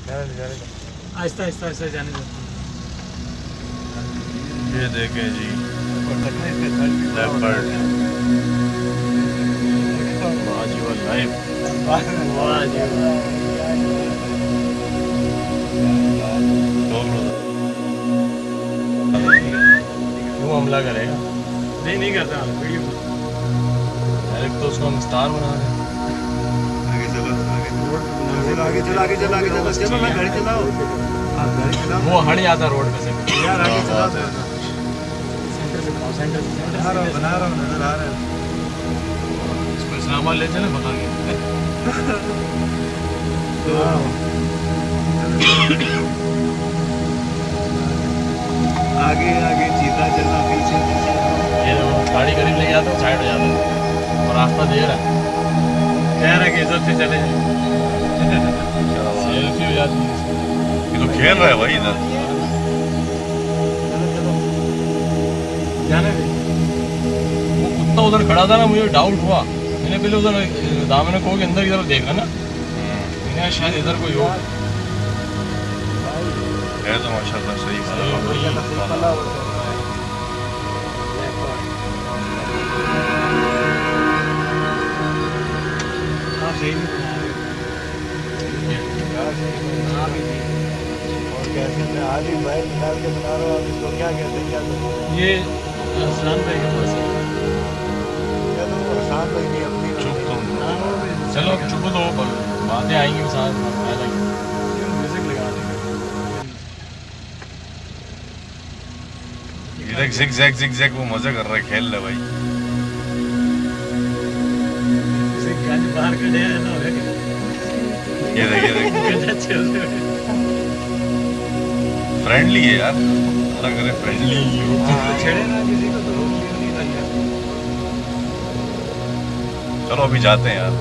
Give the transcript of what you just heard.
आहिस्ता आहिस्ता आहिस्ता जाने दो। ये देखें जी लेपर्ड लाइफ। क्यों हमला करेगा? नहीं करता वीडियो। डायरेक्ट तो उसको हम स्टार बना रहे हैं। आगे चलो आगे चलो आगे चलो चलो मैं गाड़ी चलाओ। आप गाड़ी चलाओ। वो हट जाता रोड पे से यार आगे चलाओ। सेंटर से बनाओ, सेंटर बना रहा हूँ नजर आ रहा है। इसको इस्लामाबाद ले चले बता के। आगे आगे चीता चलना पीछे ये गाड़ी करीब ले जाता साइड हो जाता और रास्ता दे रहा है। कह रहा कि इधर से चले जाए। सेल्फी हो जाती है। ये तो खेल रहा है भाई इधर। जाने दे। वो कुत्ता उधर खड़ा था ना, मुझे डाउट हुआ। मैंने पहले उधर दामन को के अंदर की तरफ देखा ना, मैंने शायद इधर कोई हो। है तो माशाल्लाह सही और कैसे मैं आज ही बैग निकाल के बना रहा हूँ। अब इसको क्या कहते हैं? क्या ये आसान भाई के पास है। चलो आसान भाई नहीं अपनी चलो चुप दो, बातें आएंगी साथ म्यूजिक लगा देंगे। देख जिग जैग वो मजा कर रहा है, खेल रहा है भाई। गाड़ी बाहर का दे ना ये देख चल फ्रेंडली है यार, अल्लाह करे फ्रेंडली। छेड़े ना किसी को तो रोक नहीं। चलो अभी जाते हैं यार।